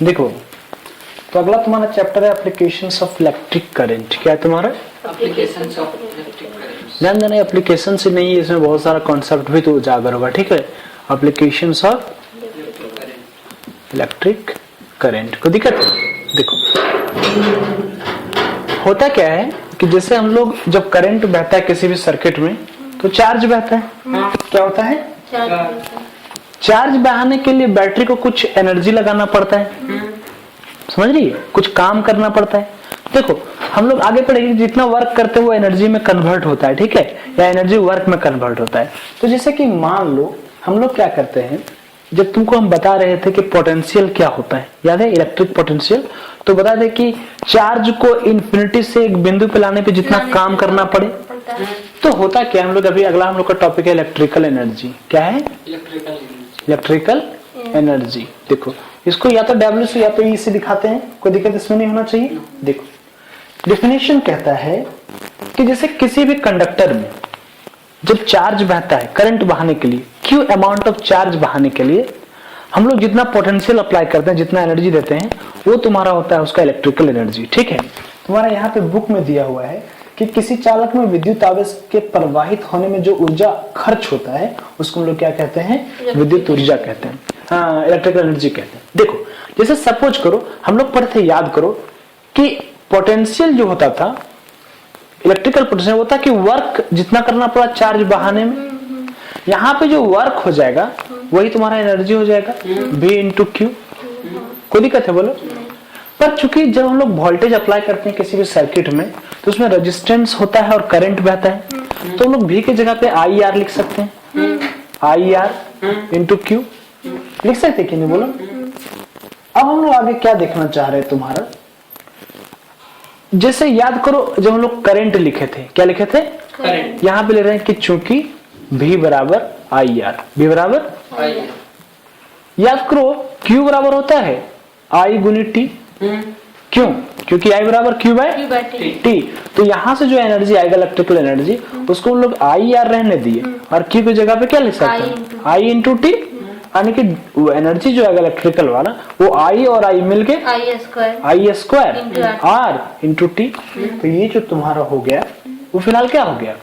देखो, तो अगला तुम्हारा चैप्टर है एप्लीकेशंस ऑफ इलेक्ट्रिक करंट। क्या है तुम्हारा? Applications of electric current. ध्यान देना, एप्लीकेशन से नहीं, इसमें बहुत सारा कॉन्सेप्ट भी तो उजागर होगा। ठीक है, एप्लीकेशंस ऑफ इलेक्ट्रिक करंट को दिक्कत है। देखो, होता क्या है कि जैसे हम लोग जब करंट बहता है किसी भी सर्किट में तो चार्ज बहता है। क्या होता है? चार्ज बहाने के लिए बैटरी को कुछ एनर्जी लगाना पड़ता है, समझ रही है? कुछ काम करना पड़ता है। देखो, हम लोग आगे पढ़ेंगे, जितना वर्क करते हैं वो एनर्जी में कन्वर्ट होता है, ठीक है, या एनर्जी वर्क में कन्वर्ट होता है। तो जैसे कि मान लो हम लोग क्या करते हैं, जब तुमको हम बता रहे थे कि पोटेंशियल क्या होता है, याद है इलेक्ट्रिक पोटेंशियल, तो बता दे कि चार्ज को इन्फिनिटी से एक बिंदु पे लाने पे जितना काम करना पड़े, तो होता क्या, हम लोग अभी अगला हम लोग का टॉपिक है इलेक्ट्रिकल एनर्जी। क्या है? Electrical energy. देखो, इसको या तो डब्ल्यू से या तो ई से दिखाते हैं, कोई दिक्कत इसमें नहीं होना चाहिए। देखो, डेफिनेशन कहता है कि जैसे किसी भी कंडक्टर में जब चार्ज बहता है करंट बहाने के लिए, क्यू अमाउंट ऑफ चार्ज बहाने के लिए हम लोग जितना पोटेंशियल अप्लाई करते हैं, जितना एनर्जी देते हैं, वो तुम्हारा होता है उसका इलेक्ट्रिकल एनर्जी। ठीक है, तुम्हारा यहाँ पे बुक में दिया हुआ है कि किसी चालक में विद्युत आवेश के प्रवाहित होने में जो ऊर्जा खर्च होता है उसको हम लोग क्या कहते हैं? विद्युत ऊर्जा कहते हैं, हाँ, इलेक्ट्रिकल एनर्जी कहते हैं। देखो, जैसे सपोज करो, हम लोग पढ़े थे, याद करो कि पोटेंशियल जो होता था, इलेक्ट्रिकल पोटेंशियल होता कि वर्क जितना करना पड़ा चार्ज बहाने में, यहाँ पे जो वर्क हो जाएगा वही तुम्हारा एनर्जी हो जाएगा, V इंटू क्यू। कोई दिक्कत है बोलो? पर चूंकि जब हम लोग वोल्टेज अप्लाई करते हैं किसी भी सर्किट में तो उसमें रेजिस्टेंस होता है और करंट बहता है, तो हम लोग V की जगह पे IR लिख सकते हैं, IR इंटू क्यू लिख सकते कि नहीं बोलो? अब हम लोग आगे क्या देखना चाह रहे हैं तुम्हारा, जैसे याद करो जब हम लोग करंट लिखे थे, क्या लिखे थे? करंट। यहाँ पे ले रहे हैं कि चूंकि V बराबर IR, V बराबर IR। याद करो Q बराबर होता है I गुनी T। क्यों? क्योंकि I बराबर Q बाय T। तो यहाँ से जो एनर्जी आएगा इलेक्ट्रिकल एनर्जी, उसको हम लोग IR रहने दिए और Q की जगह पे क्या लिख सकते हैं? I इंटू T, यानी कि एनर्जी जो आएगा इलेक्ट्रिकल वाला वो I और I मिलके I square R into T। तो ये जो तुम्हारा हो गया वो फिलहाल क्या हो गया?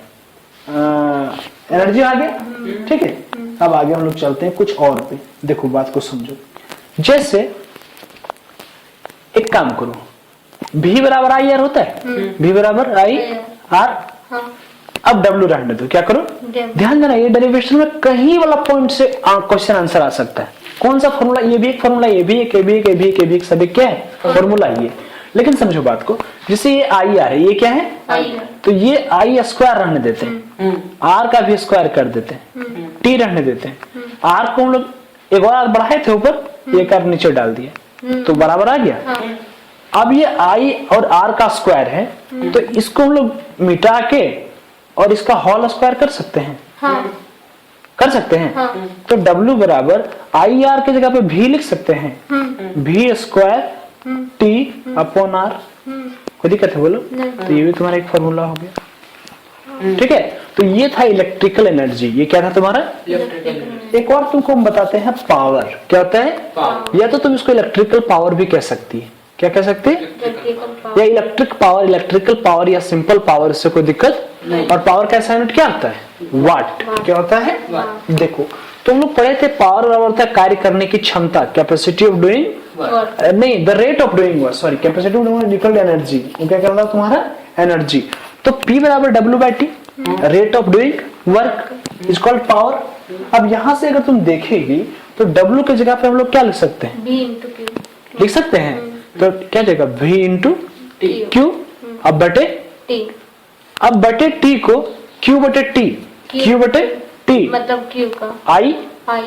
एनर्जी आ गया। ठीक है, अब आगे हम लोग चलते हैं कुछ और पे। देखो, बात को समझो, जैसे एक काम करो, V बराबर IR होता है, V बराबर IR। अब W रहने दो, क्या करो? ध्यान देना, ये डेरिवेशन में कहीं वाला पॉइंट से क्वेश्चन आंसर आ सकता है। कौन सा फॉर्मूला? ये भी एक फॉर्मूला, ये भी एक, ये भी एक, ये भी एक, ये भी एक, सभी क्या है? फॉर्मूला ये। लेकिन समझो बात को, जैसे ये IR है, ये क्या है? तो ये I स्क्वायर रहने देते हैं, R का भी स्क्वायर कर देते हैं, T रहने देते हैं। R को हम लोग एक और R बढ़ाए थे ऊपर, एक R नीचे डाल दिया तो बराबर आ गया। अब ये I और R का स्क्वायर है, तो इसको हम लोग मिटा के और इसका होल स्क्वायर कर सकते हैं, कर सकते हैं। तो W बराबर IR की जगह पे V लिख सकते हैं, V square T upon R। कोई दिक्कत है बोलो? तो ये भी तुम्हारा एक फॉर्मूला हो गया। ठीक है, तो ये था इलेक्ट्रिकल एनर्जी। ये क्या था तुम्हारा? एक और तुमको हम बताते हैं, पावर। क्या होता है? या तो तुम इसको इलेक्ट्रिकल पावर भी कह सकती है। क्या कह सकते हैं? या इलेक्ट्रिक पावर, इलेक्ट्रिकल पावर या सिंपल पावर, इससे कोई दिक्कत नहीं। और पावर का असाइनमेंट क्या होता है? वाट। क्या होता है? देखो, तुम लोग पढ़े थे पावर बराबर होता है कार्य करने की क्षमता, कैपेसिटी ऑफ डूइंग, नहीं, the rate of doing work, sorry, capacity of doing equal to energy. क्या करना तुम्हारा? एनर्जी। तो P बराबर W by T, rate of doing work is called power. अब यहां से अगर तुम देखेगी तो W की जगह पे हम लोग क्या लिख सकते हैं? V इंटू Q लिख सकते हैं। तो क्या जाएगा? V into Q। अब बटे T, अब बटे T को Q बटे T, Q बटे T मतलब Q का I हाँ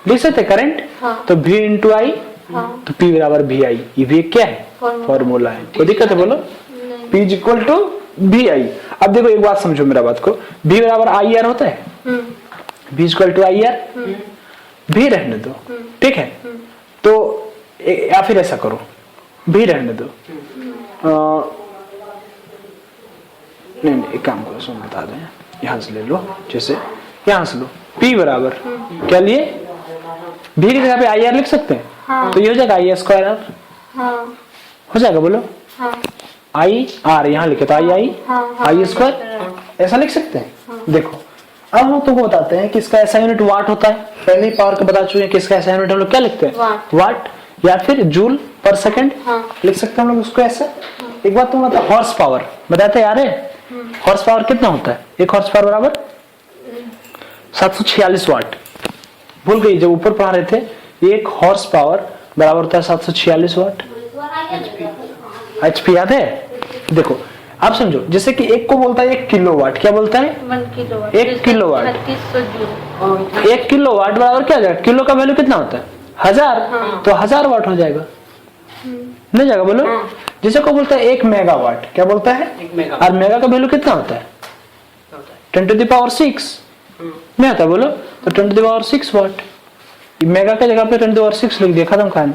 लिख सकते करंट। हाँ। तो V इंटू I, तो P बराबर VI। ये भी क्या है? फॉर्मूला है। कोई दिक्कत है बोलो? P is equal to VI। अब देखो, एक बात समझो मेरा बात को, V बराबर IR होता है, V is equal to IR, V रहने दो, ठीक है? तो या फिर ऐसा करो, V रहने दो, नहीं, एक काम करो, सुन बता दें, यहां से ले लो, जैसे यहां से लो, P बराबर क्या लिए? V की जगह पे IR लिख सकते हैं, हाँ। तो ये हो जाएगा आई स्क्वायर आर, हाँ हो जाएगा बोलो। हाँ आई आर यहाँ लिखे तो आई हाँ हाँ आई स्क्वायर ऐसा लिख सकते हैं। देखो अब हम तुमको बताते हैं कि इसका ऐसा यूनिट वाट होता है, पहले ही पावर का बता चुके हैं कि इसका ऐसा यूनिट हम लोग क्या लिखते हैं, वाट। वाट या फिर जूल पर सेकंड हाँ। लिख सकते हैं हम लोग उसको ऐसे। एक बात तुम बताओ, हॉर्स पावर बताते यार, हॉर्स पावर कितना होता है, एक हॉर्स पावर बराबर 746 वाट। भूल गई जब ऊपर पढ़ा रहे थे, एक हॉर्स पावर बराबर होता है 746 वाट। एचपी याद है? देखो आप समझो, जैसे कि एक को बोलता है 1 किलोवाट, क्या बोलता है 1 किलोवाट। 1 किलोवाट। 3600 जूल। 1 किलोवाट बराबर क्या हो जाएगा, किलो का वैल्यू कितना होता है 1000, तो 1000 वाट हो जाएगा, नहीं जाएगा बोलो। जैसे को बोलता है 1 मेगावाट, क्या बोलता है, 1 मेगा। और मेगा का वैल्यू कितना होता है 10⁻6 नहीं आता बोलो, तो 10⁻6 वाट। मेगा के जगह पे 10⁻6 लिख दिया, खत्म कहानी।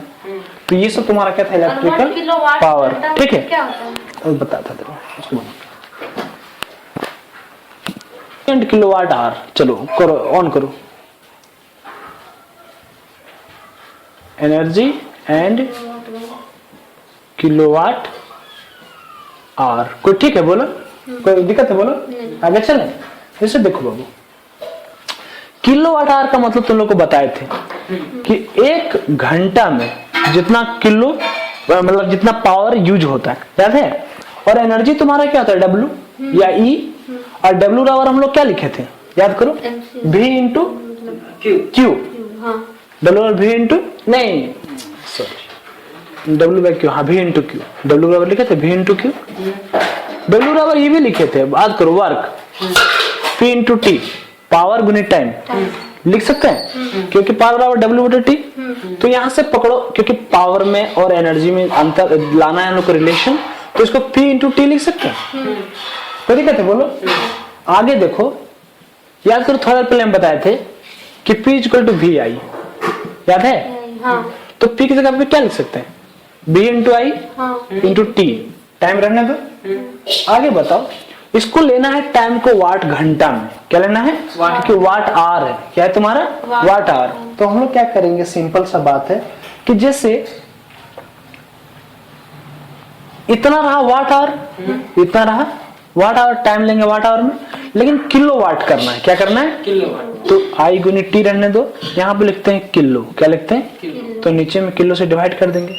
तो ये सब तुम्हारा क्या था, इलेक्ट्रिकल किलोवाट पावर, ठीक है। क्या होता है? अब बताता था उसको, 10 किलोवाट आवर। चलो करो, ऑन करो, एनर्जी एंड किलोवाट आवर। कोई ठीक है बोलो, कोई दिक्कत है बोलो, आगे चले। जैसे देखो बाबू, किलोवाट आवर का मतलब तुम लोग को बताए थे कि 1 घंटा में जितना किलो मतलब जितना पावर यूज होता है, याद है। और एनर्जी तुम्हारा क्या होता है, डब्ल्यू या ई, और डब्ल्यू बराबर हम लोग क्या लिखे थे, याद करो, V इंटू क्यू। हाँ डब्ल्यू और V इंटू नहीं सॉरी डब्ल्यू बाई क्यू, हाँ V इंटू क्यू। डब्ल्यू बराबर लिखे थे V इंटू क्यू, डब्ल्यू बराबर ये भी लिखे थे, याद करो, work P into T, power गुणित टाइम लिख सकते हैं, क्योंकि पावर बराबर डब्ल्यू बटे टी। तो यहां से पकड़ो, क्योंकि पावर में और एनर्जी में अंतर लाना है हम लोग को रिलेशन, तो इसको P इंटू टी लिख सकते हैं, कोई दिक्कत है बोलो। आगे देखो, याद करो थोड़ा पहले हम बताए थे कि P इक्वल टू वी आई, याद है। हाँ तो P की जगह पे क्या लिख सकते हैं, B इंटू आई हाँ इंटू टी, टाइम रहने दो। आगे बताओ, इसको लेना है टाइम को वाट घंटा में, क्या लेना है, क्योंकि वाट आवर है, क्या है तुम्हारा वाट आवर। तो हम लोग क्या करेंगे, सिंपल सा बात है कि जैसे इतना रहा वाट आवर, इतना रहा वाट आवर, टाइम लेंगे वाट आवर में, लेकिन किलो वाट करना है, क्या करना है, किलोवाट। तो आई गुणित टी रहने दो, यहाँ पे लिखते हैं किलो, क्या लिखते हैं, तो नीचे में किलो से डिवाइड कर देंगे,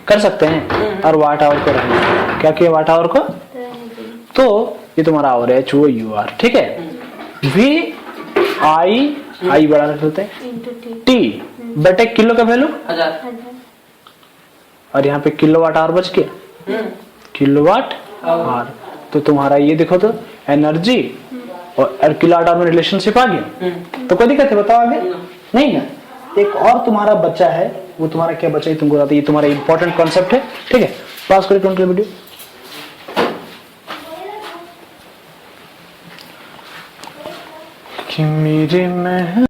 कर सकते हैं, और वाट आवर को रहने दो, क्या किया वाट आवर को, तो ये तुम्हारा आवर है HOUR, ठीक है। V आई बड़ा रख देते हैं, इंटू टी। टी बटे किलो का वैल्यू, 1000। और यहाँ पे किलोवाट आवर बच गया, किलोवाट आवर। तो तुम्हारा ये देखो तो एनर्जी और किलोवाट आवर में रिलेशनशिप आ गया, तो कोई दिक्कत है बताओ आगे, नहीं ना। एक और तुम्हारा बच्चा है, वो तुम्हारा क्या बचा है तुमको बताते, ये तुम्हारा इंपॉर्टेंट कॉन्सेप्ट है, ठीक है। पास करो टोटल वीडियो। कि मेरे में